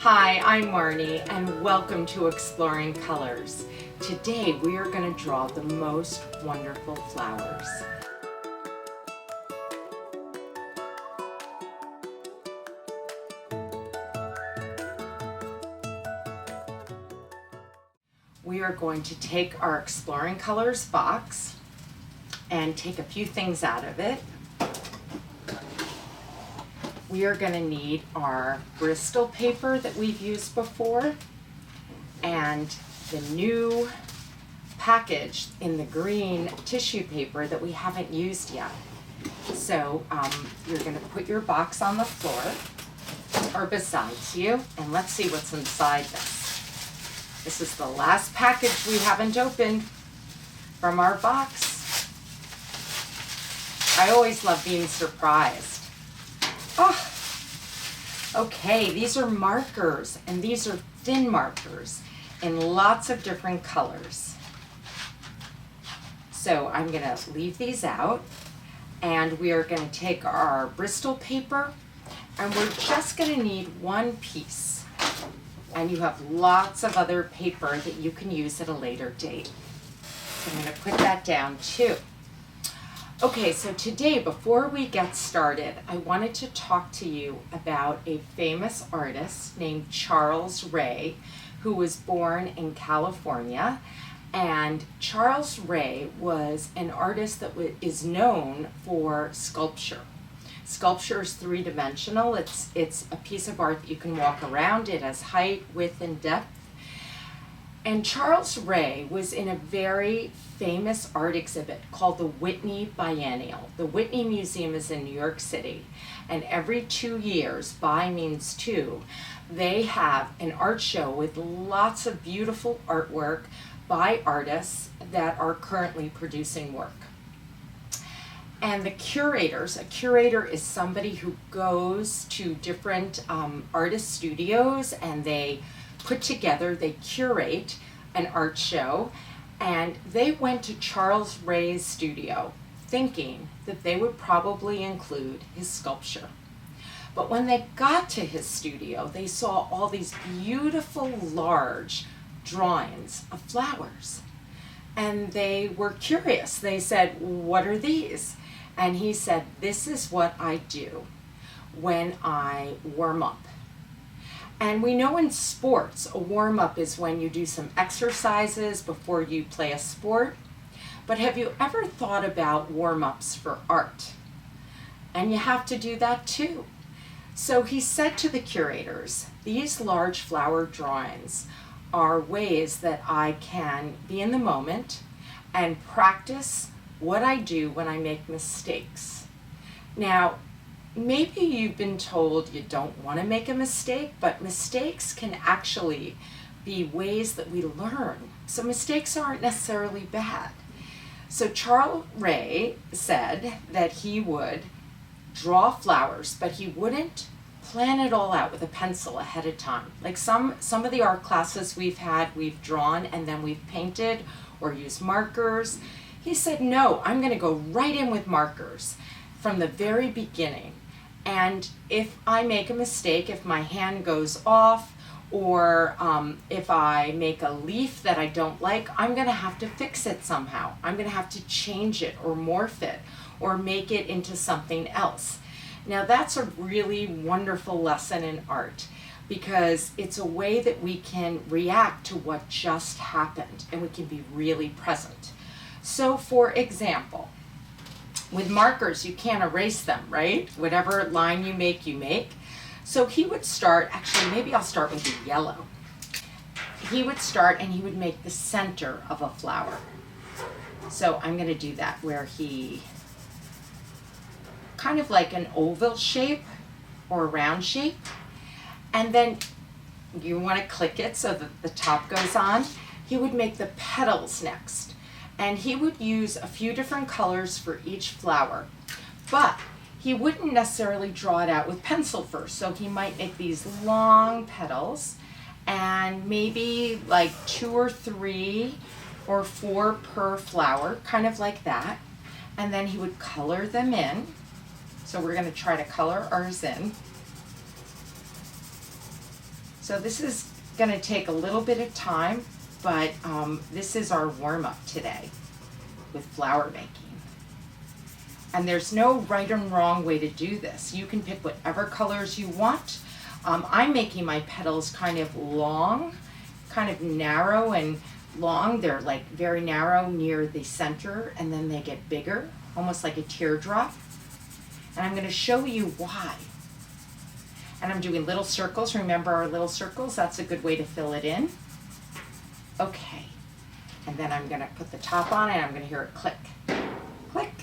Hi, I'm Marnie and welcome to Exploring Colors. Today we are going to draw the most wonderful flowers. We are going to take our Exploring Colors box and take a few things out of it. We are going to need our Bristol paper that we've used before and the new package in the green tissue paper that we haven't used yet. So you're going to put your box on the floor or beside you, and let's see what's inside this. This is the last package we haven't opened from our box. I always love being surprised. Oh, okay, these are markers, and these are thin markers in lots of different colors. So I'm going to leave these out, and we are going to take our Bristol paper, and we're just going to need one piece. And you have lots of other paper that you can use at a later date. So I'm going to put that down too. Okay, so today, before we get started, I wanted to talk to you about a famous artist named Charles Ray, who was born in California. And Charles Ray was an artist that is known for sculpture. Sculpture is three-dimensional. It's a piece of art that you can walk around. It has height, width, and depth. And Charles Ray was in a very famous art exhibit called the Whitney Biennial. The Whitney Museum is in New York City, and every 2 years, bi means two, they have an art show with lots of beautiful artwork by artists that are currently producing work. And the curators, a curator is somebody who goes to different artist studios and they curate an art show, and they went to Charles Ray's studio thinking that they would probably include his sculpture. But when they got to his studio, they saw all these beautiful large drawings of flowers. And they were curious. They said, "What are these?" And he said, "This is what I do when I warm up." And we know in sports, a warm-up is when you do some exercises before you play a sport. But have you ever thought about warm-ups for art? And you have to do that too. So he said to the curators, "These large flower drawings are ways that I can be in the moment and practice what I do when I make mistakes." Now, maybe you've been told you don't want to make a mistake, but mistakes can actually be ways that we learn. So mistakes aren't necessarily bad. So Charles Ray said that he would draw flowers, but he wouldn't plan it all out with a pencil ahead of time. Like some of the art classes we've had, we've drawn and then we've painted or used markers. He said, "No, I'm going to go right in with markers from the very beginning. And if I make a mistake, if my hand goes off, or if I make a leaf that I don't like, I'm going to have to fix it somehow. I'm going to have to change it or morph it or make it into something else." Now that's a really wonderful lesson in art, because it's a way that we can react to what just happened and we can be really present. So for example, with markers, you can't erase them, right? Whatever line you make, you make. So he would start, actually, maybe I'll start with the yellow. He would start and he would make the center of a flower. So I'm going to do that where he, kind of like an oval shape or a round shape. And then you want to click it so that the top goes on. He would make the petals next. And he would use a few different colors for each flower, but he wouldn't necessarily draw it out with pencil first. So he might make these long petals and maybe like 2 or 3 or 4 per flower, kind of like that. And then he would color them in. So we're going to try to color ours in. So this is going to take a little bit of time, but this is our warm-up today with flower making. And there's no right and wrong way to do this. You can pick whatever colors you want. I'm making my petals kind of long, kind of narrow and long. They're like very narrow near the center, and then they get bigger, almost like a teardrop. And I'm going to show you why. And I'm doing little circles. Remember our little circles? That's a good way to fill it in. Okay. And then I'm going to put the top on and I'm going to hear it click, click.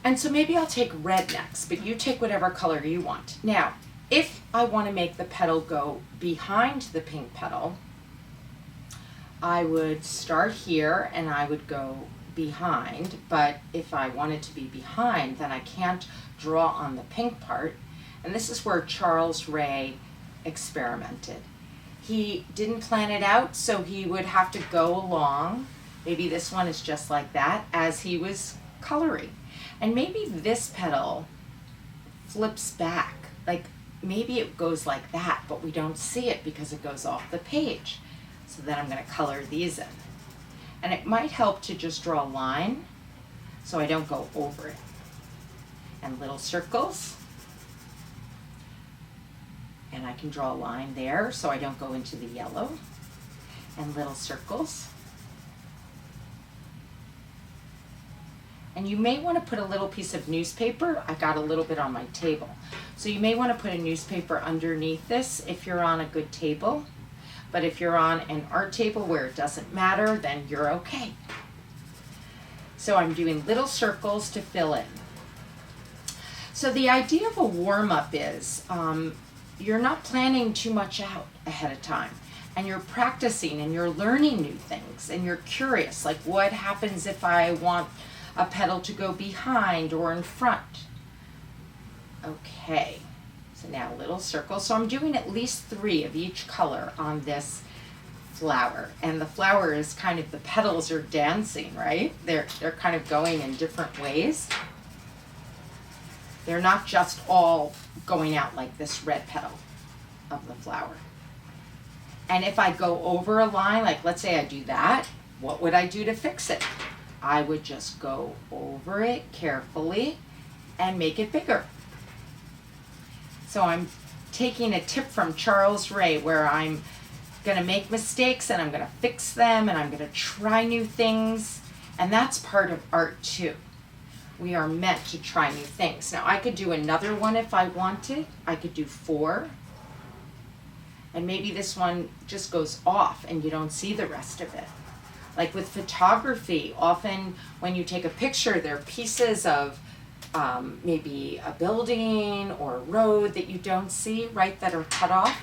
And so maybe I'll take red next, but you take whatever color you want. Now, if I want to make the petal go behind the pink petal, I would start here and I would go behind, but if I want it to be behind, then I can't draw on the pink part. And this is where Charles Ray experimented. He didn't plan it out, so he would have to go along. Maybe this one is just like that as he was coloring. And maybe this petal flips back. Like maybe it goes like that, but we don't see it because it goes off the page. So then I'm going to color these in. And it might help to just draw a line so I don't go over it. And little circles. And I can draw a line there so I don't go into the yellow. And little circles. And you may want to put a little piece of newspaper. I got a little bit on my table. So you may want to put a newspaper underneath this if you're on a good table. But if you're on an art table where it doesn't matter, then you're okay. So I'm doing little circles to fill in. So the idea of a warm-up is you're not planning too much out ahead of time. And you're practicing and you're learning new things. And you're curious, like what happens if I want a petal to go behind or in front? Okay. So now little circles. So I'm doing at least 3 of each color on this flower. And the flower is kind of, the petals are dancing, right? They're kind of going in different ways. They're not just all going out like this red petal of the flower. And if I go over a line, like let's say I do that, what would I do to fix it? I would just go over it carefully and make it bigger. So I'm taking a tip from Charles Ray where I'm going to make mistakes and I'm going to fix them and I'm going to try new things. And that's part of art too. We are meant to try new things. Now I could do another one if I wanted. I could do 4. And maybe this one just goes off and you don't see the rest of it. Like with photography, often when you take a picture, there are pieces of maybe a building or a road that you don't see, right, that are cut off.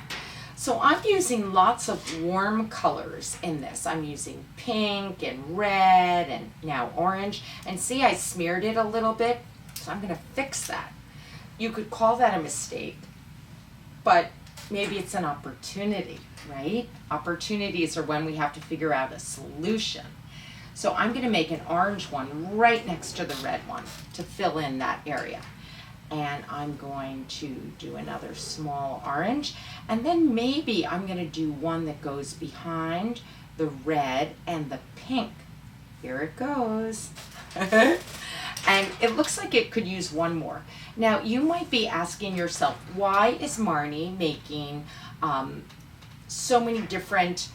So I'm using lots of warm colors in this. I'm using pink and red and now orange. And see, I smeared it a little bit, so I'm going to fix that. You could call that a mistake, but maybe it's an opportunity, right? Opportunities are when we have to figure out a solution. So I'm going to make an orange one right next to the red one to fill in that area. And I'm going to do another small orange. And then maybe I'm going to do one that goes behind the red and the pink. Here it goes. And it looks like it could use one more. Now you might be asking yourself, why is Marnie making so many different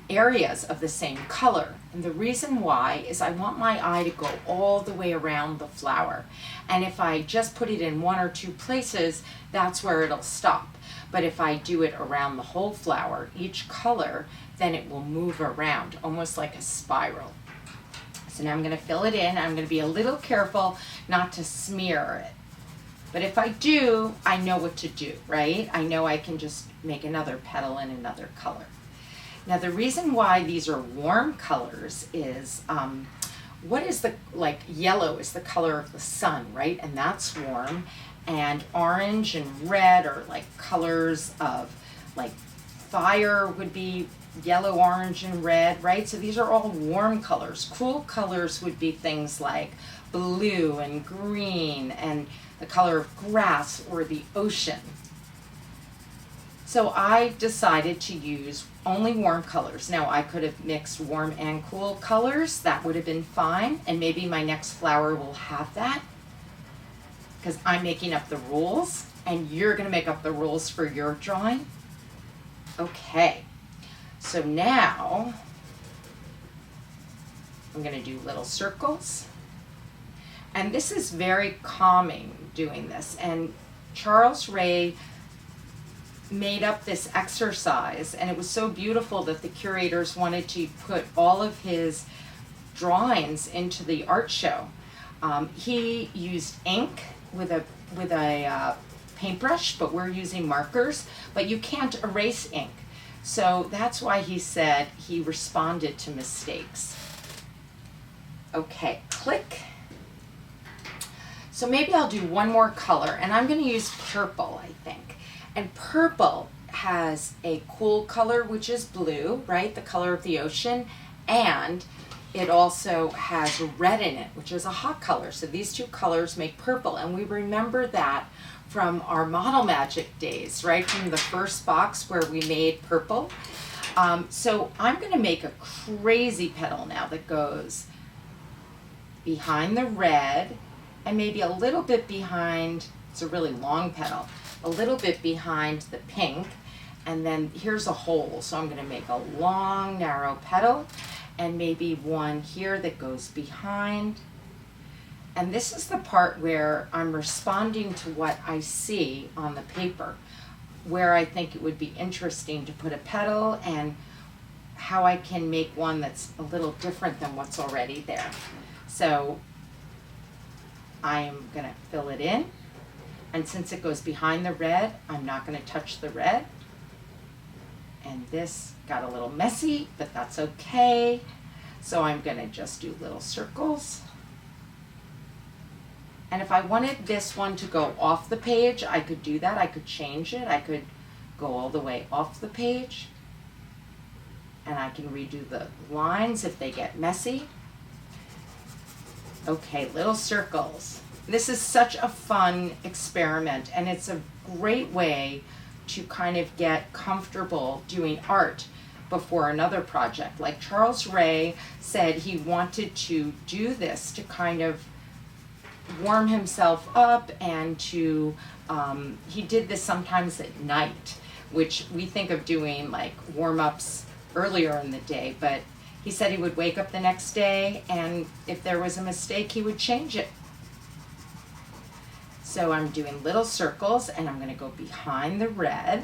areas of the same color? And the reason why is I want my eye to go all the way around the flower. And if I just put it in 1 or 2 places, that's where it'll stop. But if I do it around the whole flower, each color, then it will move around, almost like a spiral. So now I'm going to fill it in. I'm going to be a little careful not to smear it. But if I do, I know what to do, right? I know I can just make another petal in another color. Now the reason why these are warm colors is, what is the, like yellow is the color of the sun, right? And that's warm. And orange and red are like colors of, like fire would be yellow, orange, and red, right? So these are all warm colors. Cool colors would be things like blue and green and the color of grass or the ocean. So I decided to use only warm colors. Now I could have mixed warm and cool colors. That would have been fine. And maybe my next flower will have that, because I'm making up the rules and you're going to make up the rules for your drawing. Okay, so now I'm going to do little circles. And this is very calming doing this. And Charles Ray made up this exercise, and it was so beautiful that the curators wanted to put all of his drawings into the art show. He used ink with a paintbrush, but we're using markers, but you can't erase ink. So that's why he said he responded to mistakes. Okay, click. So maybe I'll do one more color, and I'm going to use purple, I think. And purple has a cool color, which is blue, right? The color of the ocean. And it also has red in it, which is a hot color. So these two colors make purple. And we remember that from our Model Magic days, right? From the first box where we made purple. So I'm going to make a crazy petal now that goes behind the red and maybe a little bit behind, it's a really long petal, a little bit behind the pink, and then here's a hole. So I'm going to make a long, narrow petal, and maybe one here that goes behind. And this is the part where I'm responding to what I see on the paper, where I think it would be interesting to put a petal and how I can make one that's a little different than what's already there. So I'm going to fill it in. And since it goes behind the red, I'm not going to touch the red. And this got a little messy, but that's okay. So I'm going to just do little circles. And if I wanted this one to go off the page, I could do that. I could change it. I could go all the way off the page. And I can redo the lines if they get messy. Okay, little circles. This is such a fun experiment, and it's a great way to kind of get comfortable doing art before another project. Like Charles Ray said he wanted to do this to kind of warm himself up, and to, he did this sometimes at night, which we think of doing like warm-ups earlier in the day, but he said he would wake up the next day, and if there was a mistake, he would change it. So I'm doing little circles, and I'm going to go behind the red.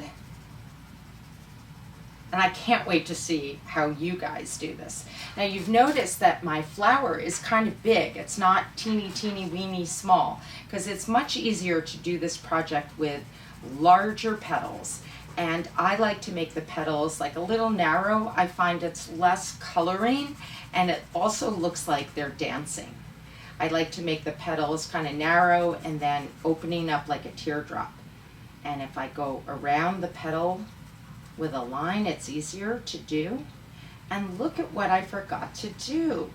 And I can't wait to see how you guys do this. Now you've noticed that my flower is kind of big. It's not teeny, teeny, weeny small, because it's much easier to do this project with larger petals. And I like to make the petals like a little narrow. I find it's less coloring, and it also looks like they're dancing. I like to make the petals kind of narrow and then opening up like a teardrop. And if I go around the petal with a line, it's easier to do. And look at what I forgot to do.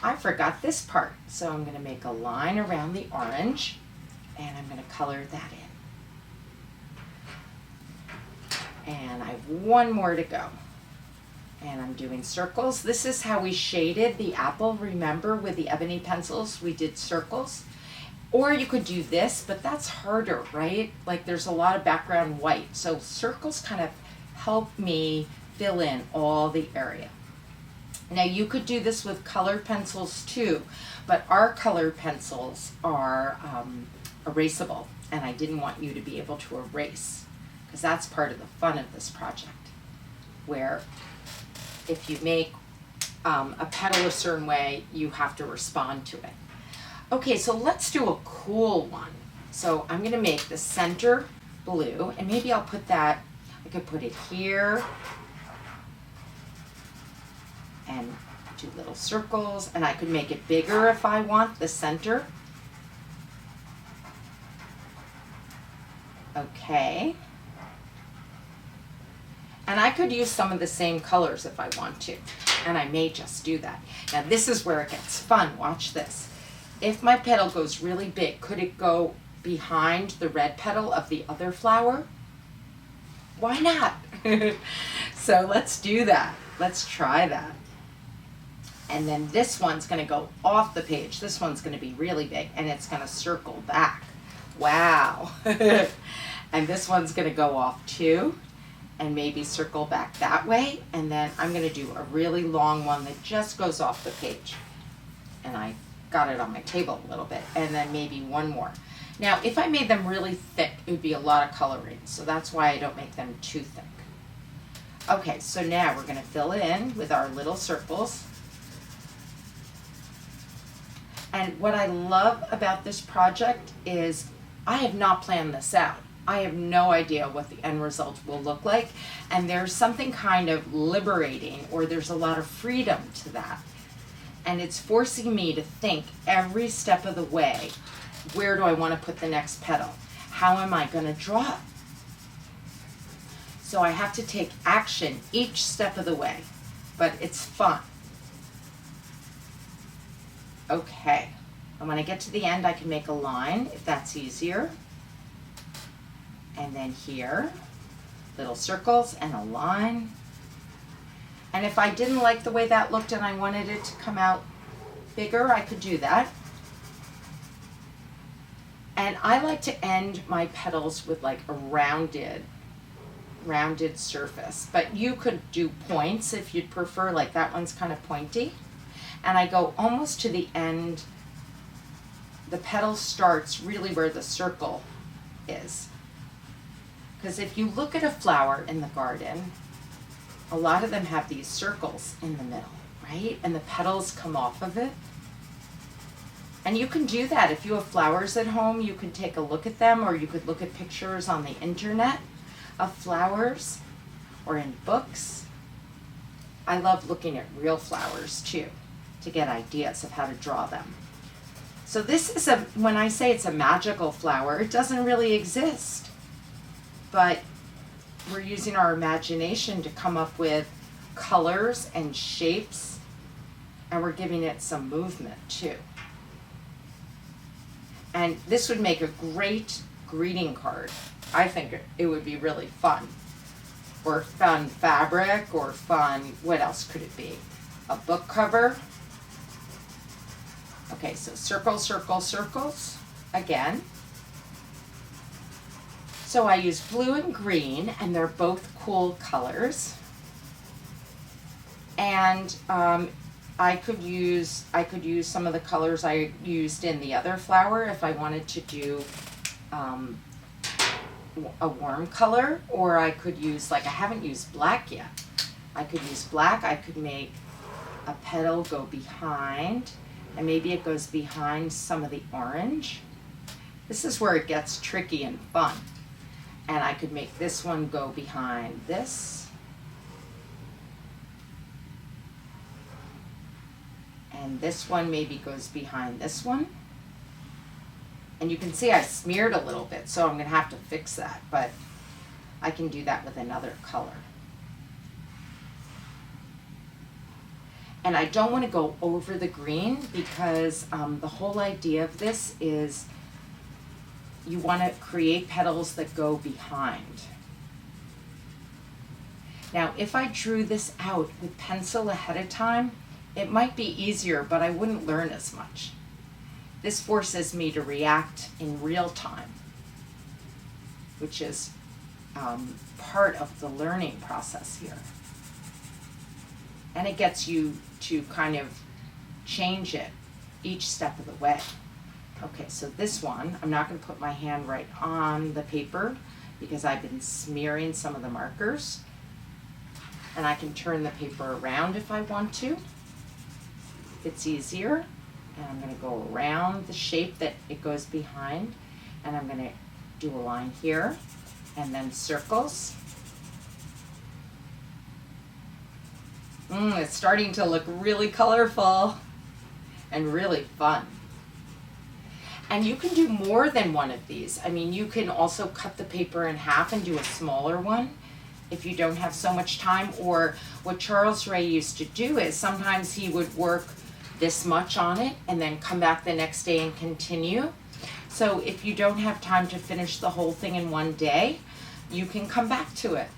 I forgot this part. So I'm going to make a line around the orange, and I'm going to color that in. And I have one more to go. And I'm doing circles. This is how we shaded the apple, remember, with the ebony pencils, we did circles. Or you could do this, but that's harder, right? Like there's a lot of background white. So circles kind of help me fill in all the area. Now you could do this with colored pencils too, but our colored pencils are erasable, and I didn't want you to be able to erase, because that's part of the fun of this project, where if you make a petal a certain way, you have to respond to it. Okay, so let's do a cool one. So I'm going to make the center blue, and maybe I'll put that, I could put it here, and do little circles, and I could make it bigger if I want, the center. Okay. And I could use some of the same colors if I want to, and I may just do that. Now this is where it gets fun. Watch this. If my petal goes really big, could it go behind the red petal of the other flower? why not? So let's do that. Let's try that. And then this one's going to go off the page. This one's going to be really big, and it's going to circle back. Wow. And this one's going to go off too, and maybe circle back that way. And then I'm going to do a really long one that just goes off the page. And I got it on my table a little bit. And then maybe one more. Now, if I made them really thick, it would be a lot of coloring. So that's why I don't make them too thick. Okay, so now we're going to fill in with our little circles. And what I love about this project is I have not planned this out. I have no idea what the end result will look like, and there's something kind of liberating, or there's a lot of freedom to that. And it's forcing me to think every step of the way, where do I want to put the next petal? How am I going to draw it? So I have to take action each step of the way, but it's fun. Okay, and when I get to the end, I can make a line if that's easier. And then here, little circles and a line. And if I didn't like the way that looked and I wanted it to come out bigger, I could do that. And I like to end my petals with like a rounded surface, but you could do points if you'd prefer, like that one's kind of pointy. And I go almost to the end. The petal starts really where the circle is. Because if you look at a flower in the garden, a lot of them have these circles in the middle, right? And the petals come off of it. And you can do that. If you have flowers at home, you can take a look at them, or you could look at pictures on the internet of flowers or in books. I love looking at real flowers too, to get ideas of how to draw them. So this is when I say it's a magical flower, it doesn't really exist. But we're using our imagination to come up with colors and shapes, and we're giving it some movement too. And this would make a great greeting card. I think it would be really fun. Or fun fabric, or fun, what else could it be? A book cover. Okay, so circle, circle, circles again. So I use blue and green, and they're both cool colors. And I could use some of the colors I used in the other flower if I wanted to do a warm color, or I could use, like I haven't used black yet. I could use black. I could make a petal go behind, and maybe it goes behind some of the orange. This is where it gets tricky and fun. And I could make this one go behind this. And this one maybe goes behind this one. And you can see I smeared a little bit, so I'm going to have to fix that. But I can do that with another color. And I don't want to go over the green, because the whole idea of this is you want to create petals that go behind. Now, if I drew this out with pencil ahead of time, it might be easier, but I wouldn't learn as much. This forces me to react in real time, which is part of the learning process here. And it gets you to kind of change it each step of the way. Okay, so this one, I'm not going to put my hand right on the paper because I've been smearing some of the markers. And I can turn the paper around if I want to. It's easier. And I'm going to go around the shape that it goes behind. And I'm going to do a line here and then circles. It's starting to look really colorful and really fun. And you can do more than one of these. I mean, you can also cut the paper in half and do a smaller one if you don't have so much time. Or what Charles Ray used to do is sometimes he would work this much on it and then come back the next day and continue. So if you don't have time to finish the whole thing in one day, you can come back to it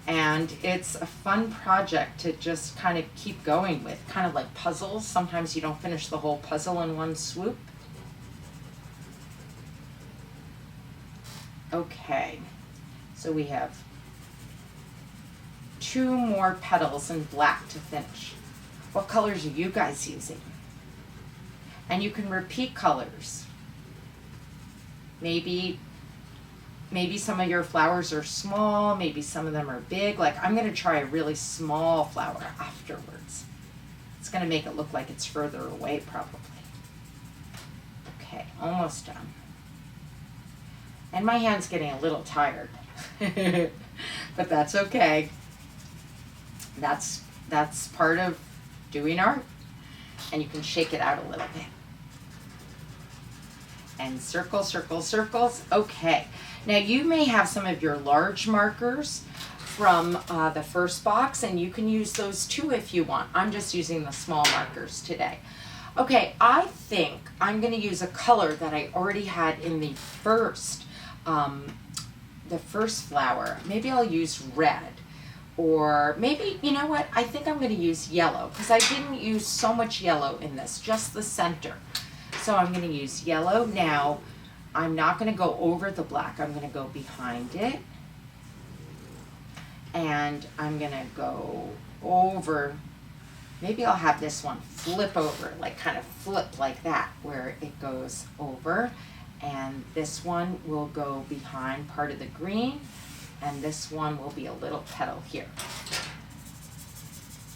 And it's a fun project to just kind of keep going with, kind of like puzzles. Sometimes you don't finish the whole puzzle in one swoop. Okay, so we have 2 more petals in black to finish. What colors are you guys using? And you can repeat colors. Maybe some of your flowers are small, maybe some of them are big. Like I'm gonna try a really small flower afterwards. It's gonna make it look like it's further away probably. Okay, almost done. And my hand's getting a little tired, but that's okay. That's part of doing art, and you can shake it out a little bit. And circle, circle, circles. Okay. Now you may have some of your large markers from the first box, and you can use those too if you want. I'm just using the small markers today. Okay, I think I'm going to use a color that I already had in the first flower. Maybe I'll use red, or maybe, you know what, I think I'm going to use yellow because I didn't use so much yellow in this, just the center. So I'm going to use yellow. Now, I'm not going to go over the black. I'm going to go behind it. And I'm going to go over. Maybe I'll have this one flip over, like kind of flip like that, where it goes over. And this one will go behind part of the green. And this one will be a little petal here.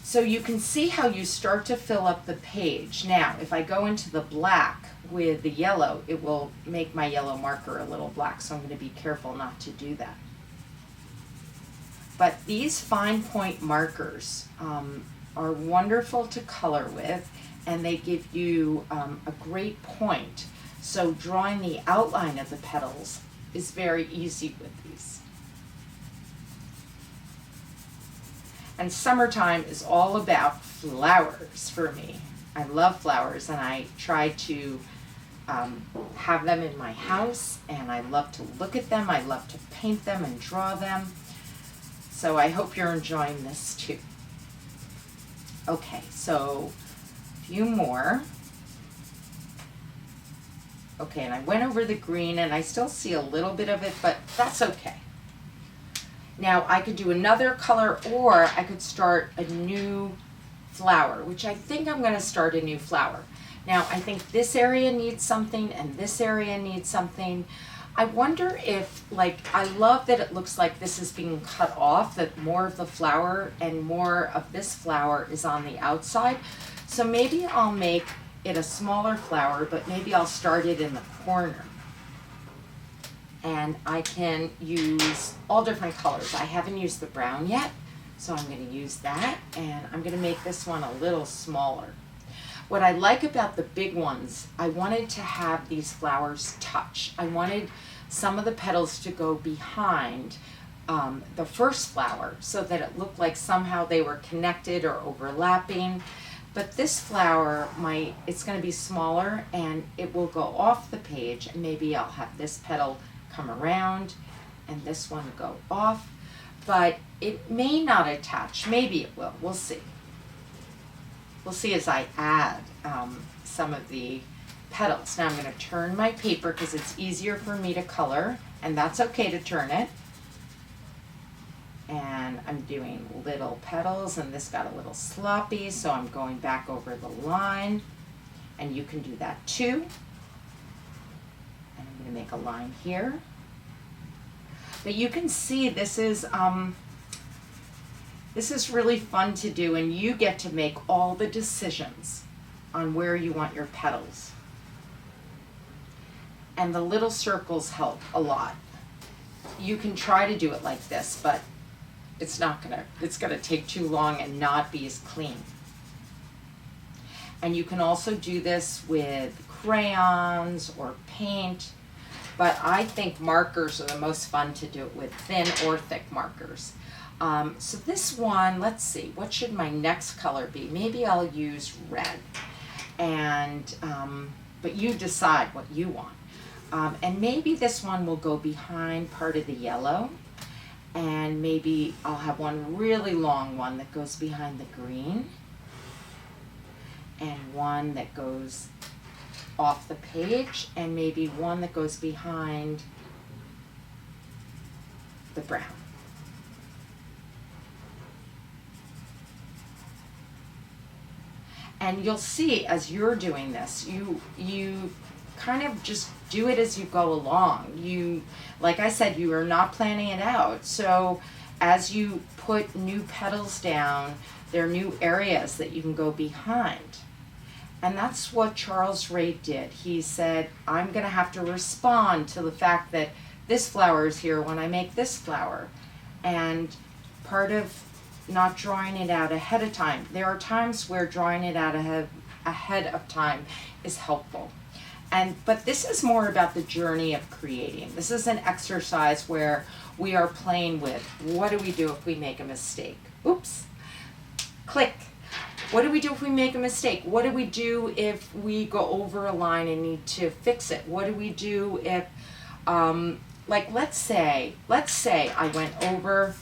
So you can see how you start to fill up the page. Now, if I go into the black with the yellow, it will make my yellow marker a little black, so I'm going to be careful not to do that. But these fine point markers are wonderful to color with, and they give you a great point. So drawing the outline of the petals is very easy with these. And summertime is all about flowers for me. I love flowers, and I try to have them in my house, and I love to look at them. I love to paint them and draw them. So I hope you're enjoying this too. Okay, so a few more. Okay, and I went over the green, and I still see a little bit of it, but that's okay. Now I could do another color, or I could start a new flower, which I think I'm going to start a new flower. Now I think this area needs something and this area needs something. I wonder if, like, I love that it looks like this is being cut off, that more of the flower and more of this flower is on the outside. So maybe I'll make it a smaller flower, but maybe I'll start it in the corner. And I can use all different colors. I haven't used the brown yet, so I'm going to use that, and I'm going to make this one a little smaller. What I like about the big ones, I wanted to have these flowers touch. I wanted some of the petals to go behind the first flower so that it looked like somehow they were connected or overlapping. But this flower, it's going to be smaller, and it will go off the page, and maybe I'll have this petal come around and this one go off, but it may not attach. Maybe it will. We'll see. We'll see as I add some of the petals. Now I'm going to turn my paper because it's easier for me to color, and that's okay to turn it. And I'm doing little petals, and this got a little sloppy, so I'm going back over the line, and you can do that too. And I'm going to make a line here. But you can see this is really fun to do, and you get to make all the decisions on where you want your petals. And the little circles help a lot. You can try to do it like this, but it's gonna take too long and not be as clean. And you can also do this with crayons or paint, but I think markers are the most fun to do it with, thin or thick markers. So this one, let's see, what should my next color be? Maybe I'll use red, and but you decide what you want. And maybe this one will go behind part of the yellow, And maybe I'll have one really long one that goes behind the green, and one that goes off the page, and maybe one that goes behind the brown. And you'll see as you're doing this, you kind of just do it as you go along. You, like I said, you are not planning it out. So as you put new petals down, there are new areas that you can go behind. And that's what Charles Ray did. He said, I'm going to have to respond to the fact that this flower is here when I make this flower. And part of not drawing it out ahead of time, there are times where drawing it out ahead of time is helpful. But this is more about the journey of creating. This is an exercise where we are playing with, what do we do if we make a mistake? Oops, click. What do we do if we make a mistake? What do we do if we go over a line and need to fix it? What do we do if, like let's say I went over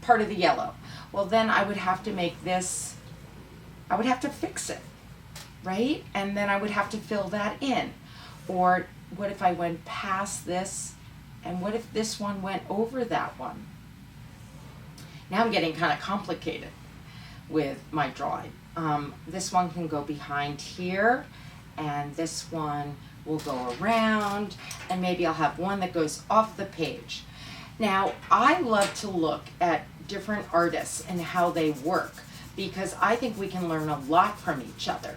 part of the yellow. Well, then I would have to make this, I would have to fix it, right? And then I would have to fill that in. Or what if I went past this, and what if this one went over that one? Now I'm getting kind of complicated with my drawing. This one can go behind here, and this one will go around, and maybe I'll have one that goes off the page. Now, I love to look at different artists and how they work, because I think we can learn a lot from each other.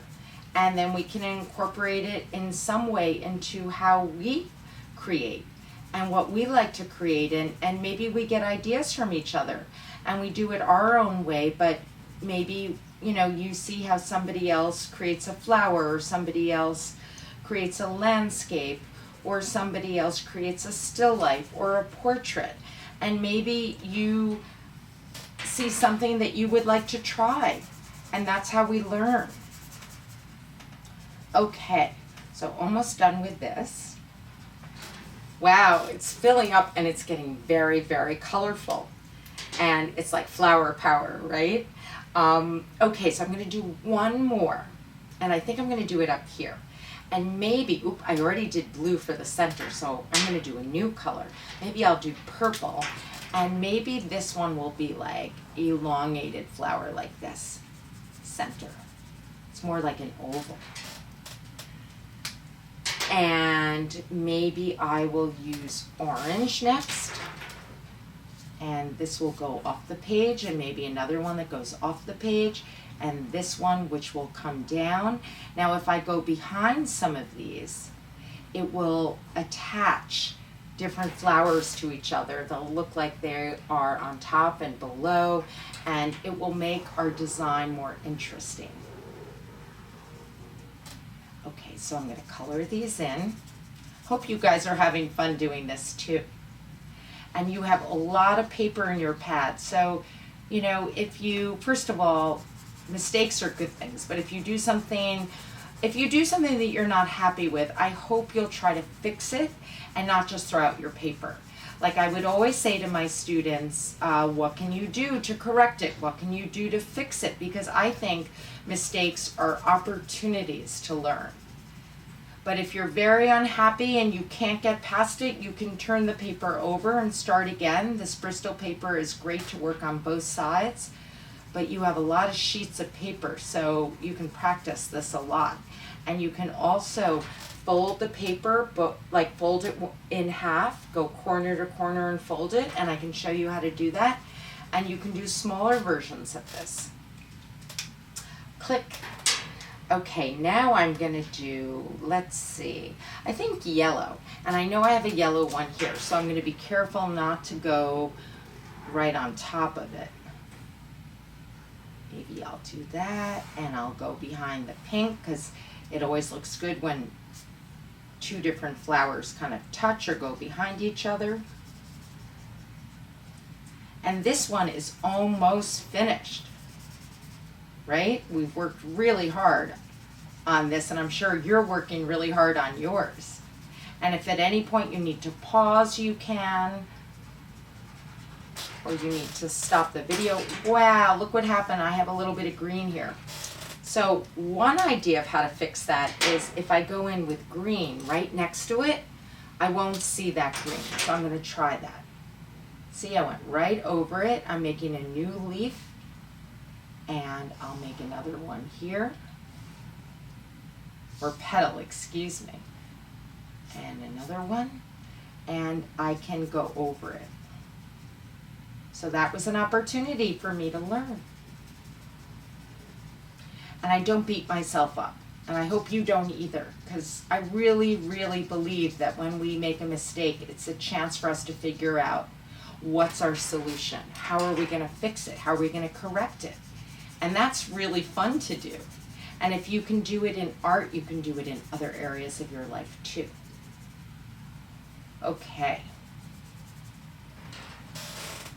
And then we can incorporate it in some way into how we create and what we like to create, and maybe we get ideas from each other and we do it our own way, but maybe, you know, you see how somebody else creates a flower, or somebody else creates a landscape, or somebody else creates a still life or a portrait, and maybe you see something that you would like to try, and that's how we learn. Okay, so almost done with this. Wow, it's filling up and it's getting very, very colorful, and it's like flower power, right? Okay, so I'm going to do one more, and I think I'm going to do it up here. And maybe, I already did blue for the center, so I'm going to do a new color. Maybe I'll do purple, and maybe this one will be like elongated flower like this, center. It's more like an oval. And maybe I will use orange next, and this will go off the page, and maybe another one that goes off the page, and this one which will come down. Now if I go behind some of these, it will attach different flowers to each other. They'll look like they are on top and below, and it will make our design more interesting. Okay, so I'm going to color these in. Hope you guys are having fun doing this too. And you have a lot of paper in your pad, so you know, if you, first of all, mistakes are good things, but if you do something that you're not happy with, I hope you'll try to fix it and not just throw out your paper. Like I would always say to my students, what can you do to correct it? What can you do to fix it? Because I think mistakes are opportunities to learn. But if you're very unhappy and you can't get past it, you can turn the paper over and start again. This Bristol paper is great to work on both sides, but you have a lot of sheets of paper, so you can practice this a lot. And you can also fold the paper, but like fold it in half, go corner to corner and fold it, and I can show you how to do that. And you can do smaller versions of this. Click. Okay, now I'm gonna do, let's see, I think yellow. And I know I have a yellow one here, so I'm gonna be careful not to go right on top of it. Maybe I'll do that, and I'll go behind the pink, because it always looks good when two different flowers kind of touch or go behind each other. And this one is almost finished, right? We've worked really hard on this, and I'm sure you're working really hard on yours. And if at any point you need to pause, you can. or you need to stop the video. Wow, look what happened. I have a little bit of green here. So one idea of how to fix that is if I go in with green right next to it, I won't see that green. So I'm going to try that. See, I went right over it. I'm making a new leaf, and I'll make another one here, or petal, excuse me, and another one, and I can go over it. So that was an opportunity for me to learn. And I don't beat myself up. And I hope you don't either, because I really, really believe that when we make a mistake, it's a chance for us to figure out what's our solution. How are we going to fix it? How are we going to correct it? And that's really fun to do. And if you can do it in art, you can do it in other areas of your life too. Okay.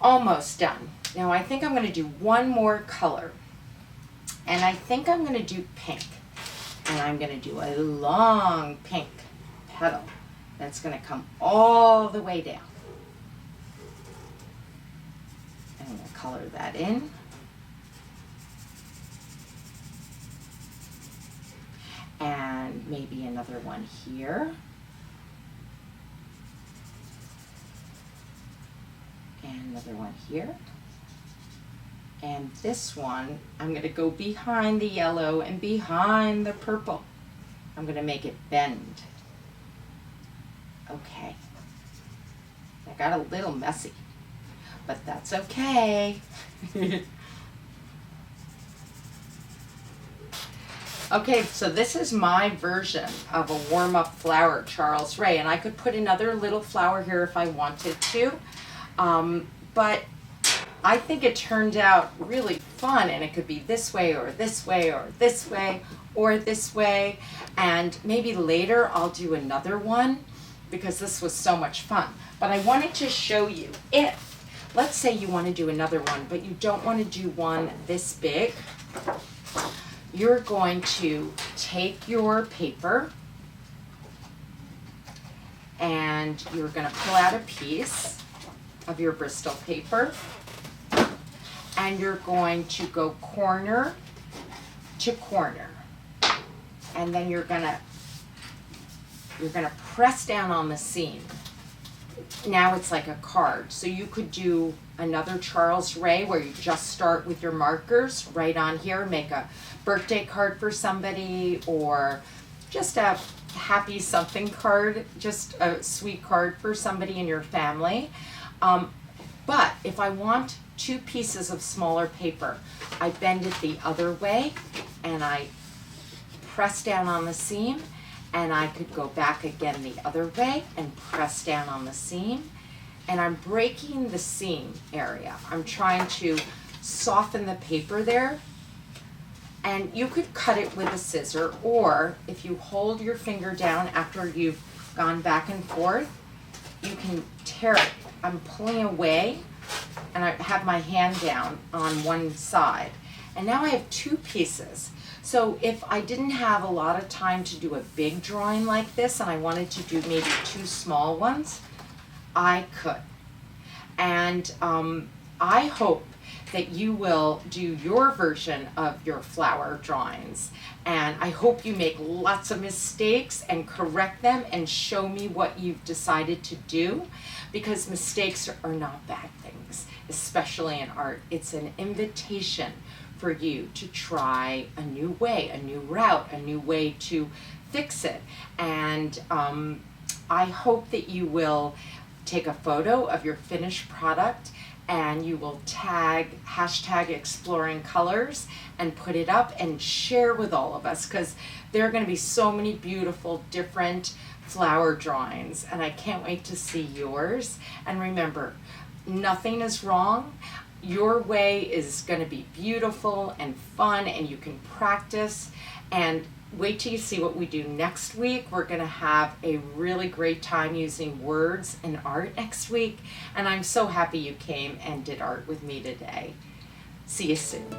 Almost done. Now I think I'm going to do one more color. And I think I'm going to do pink. And I'm going to do a long pink petal that's going to come all the way down. And I'm going to color that in. And maybe another one here. And another one here. And this one, I'm going to go behind the yellow and behind the purple. I'm going to make it bend. Okay. I got a little messy, but that's okay. Okay, so this is my version of a warm-up flower, Charles Ray, and I could put another little flower here if I wanted to, but I think it turned out really fun, and it could be this way or this way or this way or this way, and maybe later I'll do another one because this was so much fun. But I wanted to show you if, let's say you want to do another one, but you don't want to do one this big, you're going to take your paper and you're going to pull out a piece of your Bristol paper, and you're going to go corner to corner, and then you're gonna press down on the seam. Now it's like a card. So you could do another Charles Ray where you just start with your markers right on here, make a birthday card for somebody, or just a happy something card, just a sweet card for somebody in your family. But if I want 2 pieces of smaller paper, I bend it the other way and I press down on the seam, and I could go back again the other way and press down on the seam, and I'm breaking the seam area. I'm trying to soften the paper there, and you could cut it with a scissor, or if you hold your finger down after you've gone back and forth, you can tear it. I'm pulling away, and I have my hand down on one side. And now I have 2 pieces. So if I didn't have a lot of time to do a big drawing like this, and I wanted to do maybe 2 small ones, I could. And I hope that you will do your version of your flower drawings. And I hope you make lots of mistakes and correct them and show me what you've decided to do, because mistakes are not bad things, especially in art. It's an invitation for you to try a new way, a new route, a new way to fix it. And I hope that you will take a photo of your finished product and you will tag #exploringcolors and put it up and share with all of us, because there are going to be so many beautiful different flower drawings, and I can't wait to see yours. And remember, nothing is wrong. Your way is going to be beautiful and fun, and you can practice. And wait till you see what we do next week. We're going to have a really great time using words in art next week, and I'm so happy you came and did art with me today. See you soon.